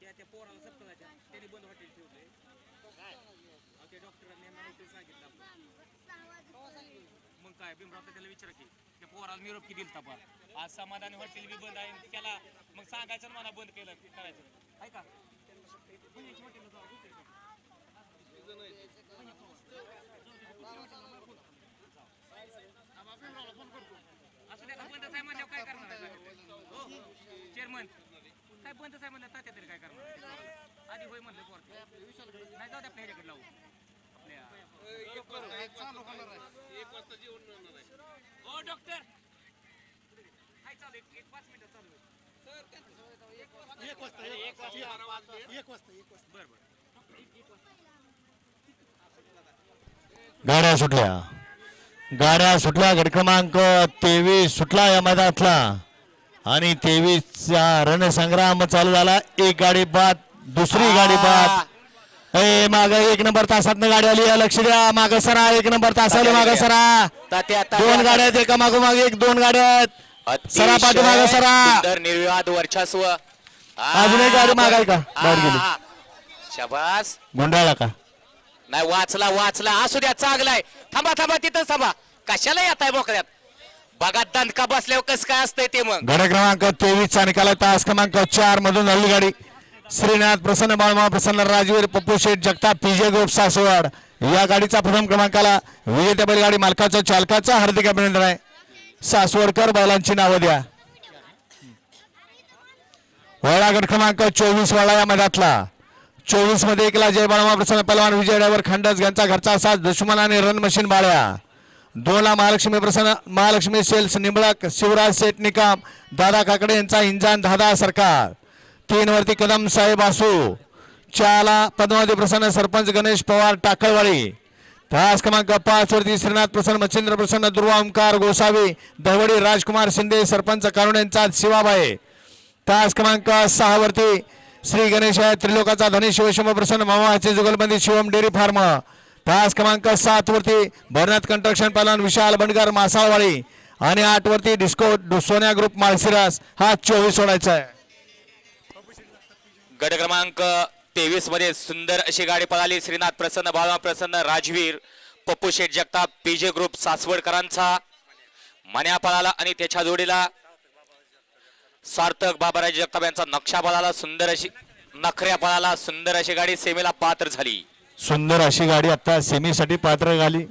त्या पोराला सप्ताहाच्या त्यांनी बंद हॉटेल ठेवले त्या डॉक्टरांनी नोटीस सांगितलं मग काय भीमराव त्याला विचारा की त्या पोराला निरोप की दिलता पण आज समाधानी हॉटेल बी बंद आहे त्याला मग सांगायचं ना मला बंद केलं करायचं आहे का असं त्याचा बंदच आहे म्हणल्यावर काय करणार हो चेअरमन काय बंदच आहे म्हणलं तात्या तरी काय करणार आधी होय म्हणलं पोर नाही जाऊ दे आपल्या ह्याच्याकडे लावू आपल्या 1 वाजता जेवण होणार आहे हो डॉक्टर काय चालू एक 5 मिनिटं चालू आहे सर 1 वाजता बरं बरं गाड्या सुटल्या गट क्रमांक 23 सुटला या मैदानातला आणि 23चा रणसंग्राम चालू झाला एक गाडी बाद दुसरी गाडी बाद माग 1 नंबर तासात गाडी आली लक्ष द्या माग सरा 1 नंबर तासाला माग सरा 2 गाड्या आहेत एका मागोमाग 1-2 गाड्या आहेत सरा पाठीमाग सरा निर्विवाद वर्चस्व अजून एक गाडी मागाय का बाहेर गेली शाबास गोंधळला का नाही वाचला असू द्या चांगलाय थांबा तिथं थांबा कशाला येत आहे बोकड्यात बघा दणका बसल्यावर कसं काय असतंय ते मग गड क्रमांक 23 चा निकाल तास क्रमांक 4 मधून आली गाडी श्रीनाथ प्रसन्न बाळमा प्रसन्न राजवीर पप्पू शेठ जगताप पीजे ग्रुप सासवड या गाडीचा प्रथम क्रमांकाला विजेत्या बैलगाडी मालकाचा चालकाचा हार्दिक अभिनंदन आहे सासवडकर बैलांची नावं द्या वळा गट क्रमांक 24 वळा या मैदानातला 24 मध्ये एकला जय बाळमा प्रसन्न पहलवान विजय ड्रायव्हर खंडस यांचा घरचा साथ दुश्मन आणि रन मशीन बाळ्या 2 ला महालक्ष्मी प्रसन्न महालक्ष्मी सेल्स निंबळक शिवराज शेठ निकाम दादा काकडे यांचा इंजान दादा सरकार 3 वरती कदम साहेब आसू 4 ला पद्मावती प्रसन्न सरपंच गणेश पवार टाकळवाडी तास क्रमांक 5 वरती श्रीनाथ प्रसन्न मच्छिंद्र प्रसन्न दुर्वा ओंकार गोसावी दहवडी राजकुमार शिंदे सरपंच कारुण यांचा शिवाबाई तास क्रमांक 6 वरती श्री गणेश त्रिलोकाचा धनी शिवशंभ प्रसन्न मामाचे जुगलबंदी शिवम डेअरी फार्म तास क्रमांक 7 वरती भरनाथ कंस्ट्रक्शन पहलवान विशाल बंडगर मासाळवाडी आणि 8 वरती डिस्को सोन्या ग्रुप माळशिरस हा 24 सोडायचा आहे गट क्रमांक 23 मध्ये सुंदर अशी गाडी पळाली श्रीनाथ प्रसन्न बाळमा प्रसन्न राजवीर पप्पू शेठ जगताप पीजे ग्रुप सासवडकरांचा मन्या पळाला आणि त्याच्या जोडीला सार्थक बाबाराज जगताप यांचा नक्षा पळाला सुंदर अशी नखऱ्या पळाला सुंदर अशी गाडी सेमीला पात्र झाली सुंदर अशी गाडी आता सेमीसाठी पात्र झाली